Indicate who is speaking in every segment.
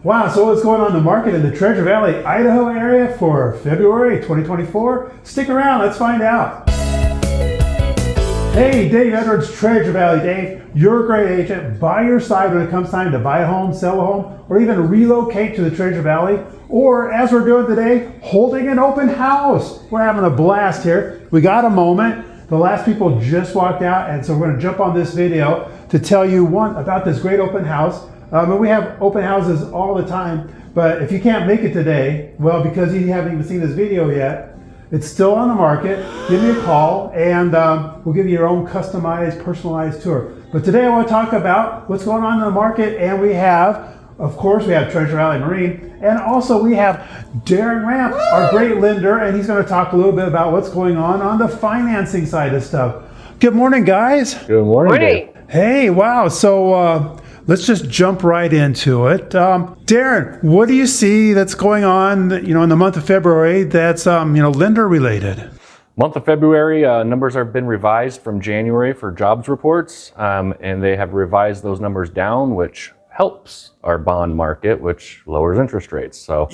Speaker 1: Wow, so what's going on in the market in the Treasure Valley, Idaho area for February 2024? Stick around, let's find out. Hey, Dave Edwards, Treasure Valley Dave, your great agent by your side when it comes time to buy a home, sell a home, or even relocate to the Treasure Valley, or as we're doing today, holding an open house. We're having a blast here. We got a moment. The last people just walked out, and so we're gonna jump on this video to tell you about this great open house. And we have open houses all the time, but if you can't make it today, well, because you haven't even seen this video yet, it's still on the market. Give me a call and we'll give you your own customized, personalized tour. But today I want to talk about what's going on in the market, and we have, of course, we have Treasure Valley Mareen, and also we have Darin Ramp, our great lender, and he's going to talk a little bit about what's going on the financing side of stuff. Good morning, guys.
Speaker 2: Good morning. Dave.
Speaker 1: Hey, wow. So let's just jump right into it. Darin, what do you see that's going on, in the month of February that's, lender related?
Speaker 2: Month of February, numbers have been revised from January for jobs reports, and they have revised those numbers down, which helps our bond market, which lowers interest rates. So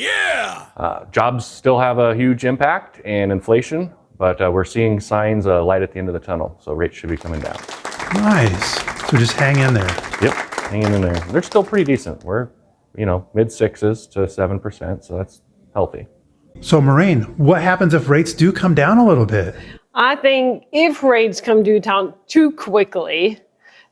Speaker 2: jobs still have a huge impact and inflation, but we're seeing signs of light at the end of the tunnel. So rates should be coming down.
Speaker 1: Nice. So just hang in there.
Speaker 2: Yep. Hanging in there. They're still pretty decent. We're, mid 6s to 7%, so that's healthy.
Speaker 1: So Mareen, what happens if rates do come down a little bit?
Speaker 3: I think if rates come down too quickly,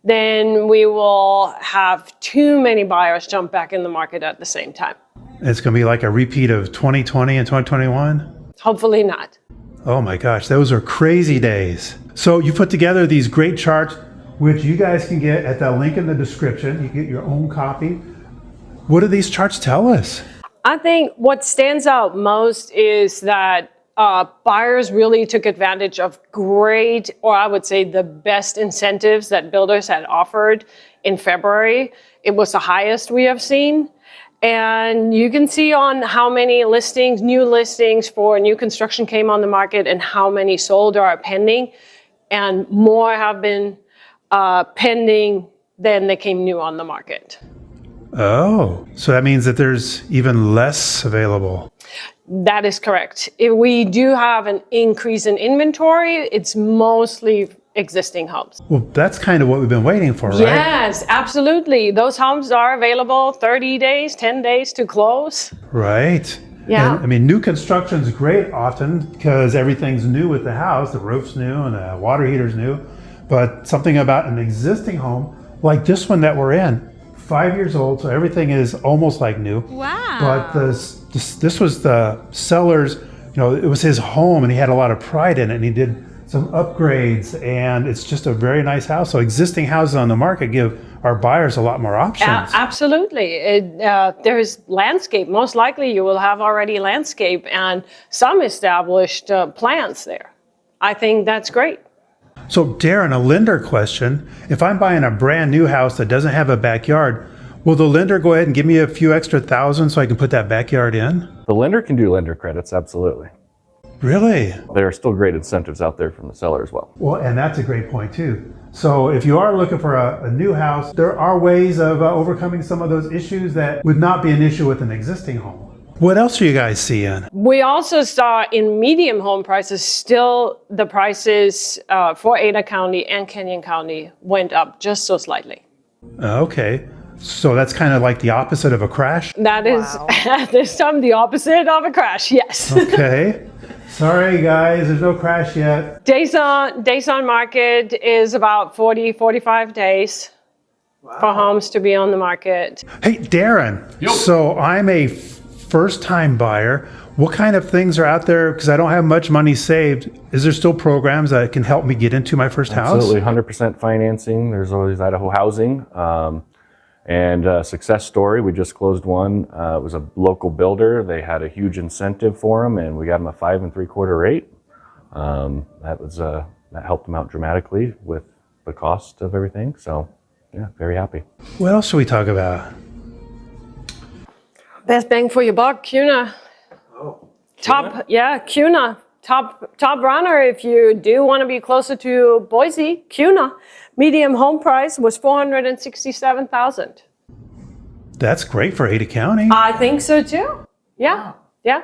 Speaker 3: then we will have too many buyers jump back in the market at the same time.
Speaker 1: It's going to be like a repeat of 2020 and 2021?
Speaker 3: Hopefully not.
Speaker 1: Oh my gosh, those are crazy days. So you put together these great charts, which you guys can get at the link in the description. You can get your own copy. What do these charts tell us?
Speaker 3: I think what stands out most is that buyers really took advantage of great, or I would say the best incentives that builders had offered in February. It was the highest we have seen. And you can see on how many listings, new listings for new construction came on the market and how many sold or are pending. And more have been pending than they came new on the market.
Speaker 1: Oh, so that means that there's even less available.
Speaker 3: That is correct. If we do have an increase in inventory, it's mostly existing homes.
Speaker 1: Well, that's kind of what we've been waiting for, right?
Speaker 3: Yes, absolutely. Those homes are available 30 days, 10 days to close.
Speaker 1: Right.
Speaker 3: Yeah.
Speaker 1: And, new construction's great often because everything's new with the house. The roof's new and the water heater's new. But something about an existing home, like this one that we're in, 5 years old, so everything is almost like new.
Speaker 4: Wow.
Speaker 1: But this was the seller's, it was his home and he had a lot of pride in it and he did some upgrades and it's just a very nice house. So existing houses on the market give our buyers a lot more options.
Speaker 3: Absolutely. There's landscape. Most likely you will have already landscape and some established plants there. I think that's great.
Speaker 1: So Darin, a lender question. If I'm buying a brand new house that doesn't have a backyard, will the lender go ahead and give me a few extra thousand so I can put that backyard in?
Speaker 2: The lender can do lender credits, absolutely.
Speaker 1: Really?
Speaker 2: There are still great incentives out there from the seller as well.
Speaker 1: Well, and that's a great point too. So if you are looking for a new house, there are ways of overcoming some of those issues that would not be an issue with an existing home. What else are you guys seeing?
Speaker 3: We also saw in medium home prices, still the prices for Ada County and Canyon County went up just so slightly.
Speaker 1: Okay. So that's kind of like the opposite of a crash?
Speaker 3: That is at this time the opposite of a crash, yes.
Speaker 1: Okay. Sorry guys, there's no crash yet.
Speaker 3: Days on market is about 40, 45 days for homes to be on the market.
Speaker 1: Hey, Darin.
Speaker 2: Yep.
Speaker 1: So I'm a first-time buyer. What kind of things are out there? Because I don't have much money saved. Is there still programs that can help me get into my first house?
Speaker 2: Absolutely, 100% financing. There's always Idaho Housing. And a success story, we just closed one. It was a local builder. They had a huge incentive for them, and we got them a 5 3/4 rate. That helped them out dramatically with the cost of everything. So, yeah, very happy.
Speaker 1: What else should we talk about?
Speaker 3: Best bang for your buck, CUNA.
Speaker 2: Oh,
Speaker 3: CUNA. Top runner if you do want to be closer to Boise, CUNA. Medium home price was $467,000.
Speaker 1: That's great for Ada County.
Speaker 3: I think so too. Yeah. Yeah.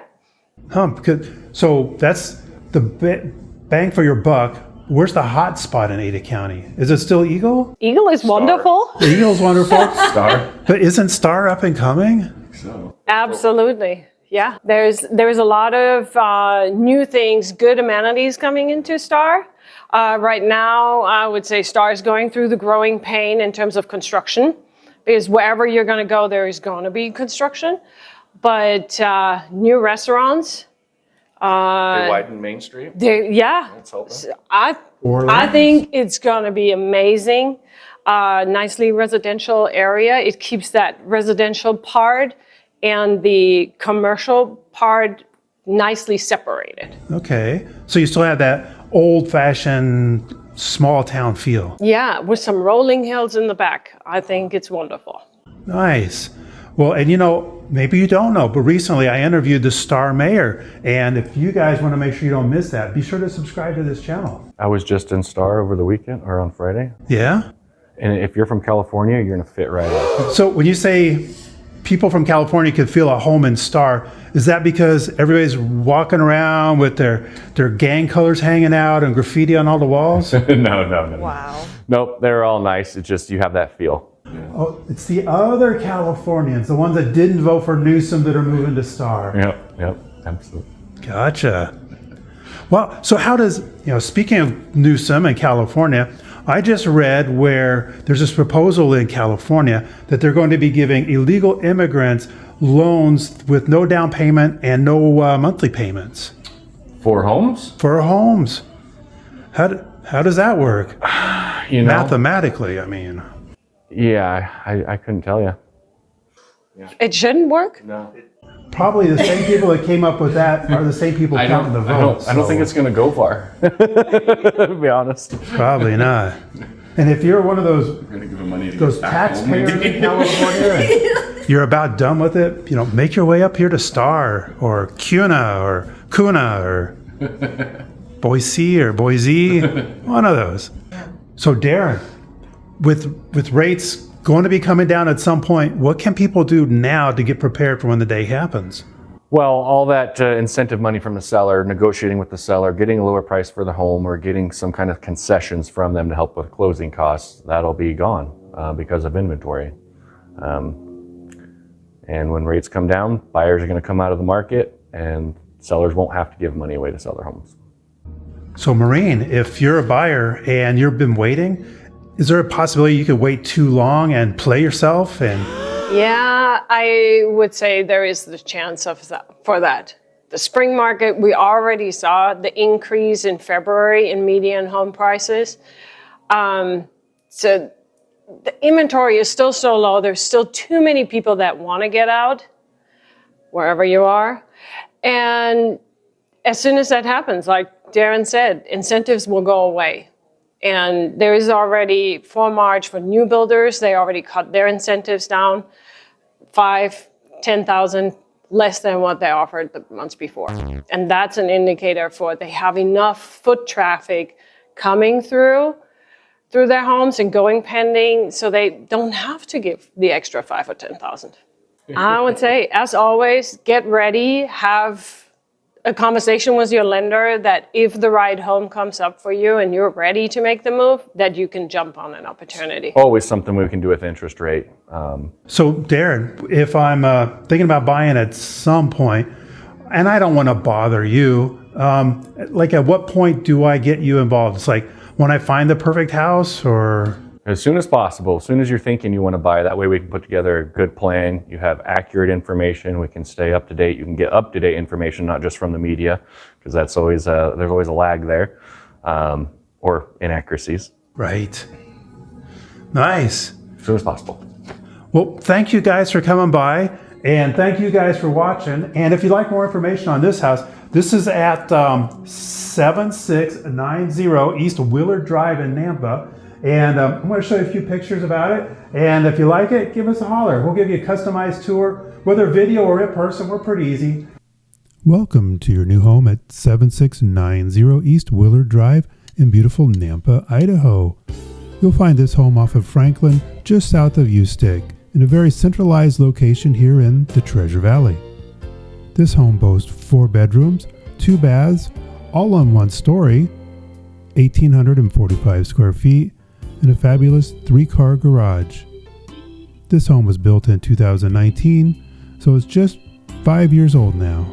Speaker 1: So that's the bang for your buck. Where's the hot spot in Ada County? Is it still Eagle?
Speaker 3: Eagle is wonderful.
Speaker 1: The Eagle's wonderful.
Speaker 2: Star.
Speaker 1: But isn't Star up and coming?
Speaker 2: So.
Speaker 3: Absolutely. Yeah. There's a lot of new things, good amenities coming into Star. Right now, I would say Star is going through the growing pain in terms of construction, because wherever you're going to go, there is going to be construction. But new restaurants.
Speaker 2: They widen Main Street.
Speaker 3: Yeah.
Speaker 2: Let's hope.
Speaker 3: I think it's going to be amazing. Nicely residential area. It keeps that residential part and the commercial part nicely separated.
Speaker 1: Okay. So you still have that old-fashioned small town feel.
Speaker 3: Yeah, with some rolling hills in the back. I think it's wonderful.
Speaker 1: Nice. Well, and maybe you don't know, but recently I interviewed the Star Mayor. And if you guys want to make sure you don't miss that, be sure to subscribe to this channel.
Speaker 2: I was just in Star over the weekend or on Friday.
Speaker 1: Yeah?
Speaker 2: And if you're from California, you're going to fit right in.
Speaker 1: So when you say people from California could feel at home in Star, is that because everybody's walking around with their gang colors hanging out and graffiti on all the walls?
Speaker 2: No.
Speaker 3: Wow.
Speaker 2: Nope, they're all nice. It's just you have that feel.
Speaker 1: Oh, it's the other Californians, the ones that didn't vote for Newsom, that are moving to Star.
Speaker 2: Yep, absolutely.
Speaker 1: Gotcha. Well, so how does, speaking of Newsom and California, I just read where there's this proposal in California that they're going to be giving illegal immigrants loans with no down payment and no monthly payments.
Speaker 2: For homes?
Speaker 1: For homes. How does that work? Mathematically, I mean.
Speaker 2: Yeah, I couldn't tell you.
Speaker 3: It shouldn't work?
Speaker 2: No.
Speaker 1: Probably the same people that came up with that are the same people counting the votes.
Speaker 2: I don't think it's going to go far, to be honest.
Speaker 1: Probably not. And if you're one of those taxpayers in California and you're about done with it, make your way up here to Star or Kuna or Boise or Boise, one of those. So Darin, with rates going to be coming down at some point, what can people do now to get prepared for when the day happens?
Speaker 2: Well, all that incentive money from the seller, negotiating with the seller, getting a lower price for the home, or getting some kind of concessions from them to help with closing costs, that'll be gone because of inventory. And when rates come down, buyers are going to come out of the market, and sellers won't have to give money away to sell their homes.
Speaker 1: So Mareen, if you're a buyer and you've been waiting, is there a possibility you could wait too long and play yourself?
Speaker 3: Yeah, I would say there is the chance for that. The spring market, we already saw the increase in February in median home prices. So the inventory is still so low. There's still too many people that want to get out, wherever you are. And as soon as that happens, like Darin said, incentives will go away. And there is already, for March, for new builders, they already cut their incentives down 5,000-10,000 less than what they offered the months before. And that's an indicator for they have enough foot traffic coming through their homes and going pending, so they don't have to give the extra 5,000 or 10,000. I would say, as always, get ready, have a conversation with your lender that if the right home comes up for you and you're ready to make the move, that you can jump on an opportunity.
Speaker 2: Always something we can do with interest rate.
Speaker 1: So Darin, if I'm thinking about buying at some point, and I don't want to bother you, at what point do I get you involved? It's like when I find the perfect house, or?
Speaker 2: As soon as possible, as soon as you're thinking you want to buy, that way we can put together a good plan. You have accurate information. We can stay up to date. You can get up to date information, not just from the media, because that's always there's always a lag there, or inaccuracies.
Speaker 1: Right. Nice.
Speaker 2: As soon as possible.
Speaker 1: Well, thank you guys for coming by, and thank you guys for watching. And if you'd like more information on this house, this is at 7690 East Willard Drive in Nampa. And I'm going to show you a few pictures about it. And if you like it, give us a holler. We'll give you a customized tour, whether video or in person. We're pretty easy. Welcome to your new home at 7690 East Willard Drive in beautiful Nampa, Idaho. You'll find this home off of Franklin, just south of Ustick. in a very centralized location here in the Treasure Valley. This home boasts 4 bedrooms, 2 baths, all on 1 story, 1,845 square feet, and a fabulous 3-car garage. This home was built in 2019, so it's just 5 years old now.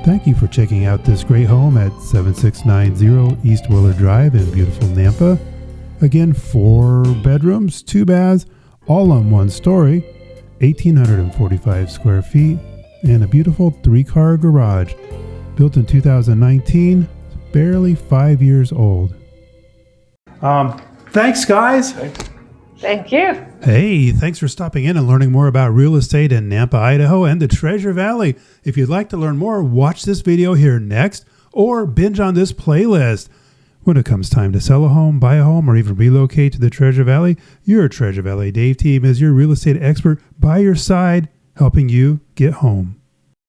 Speaker 1: Thank you for checking out this great home at 7690 East Willer Drive in beautiful Nampa. Again, 4 bedrooms, 2 baths, all on 1 story, 1,845 square feet, and a beautiful 3-car garage. Built in 2019, barely 5 years old. Thanks, guys.
Speaker 3: Thank you.
Speaker 1: Hey, thanks for stopping in and learning more about real estate in Nampa, Idaho and the Treasure Valley. If you'd like to learn more, watch this video here next or binge on this playlist. When it comes time to sell a home, buy a home, or even relocate to the Treasure Valley, your Treasure Valley Dave team is your real estate expert by your side, helping you get home.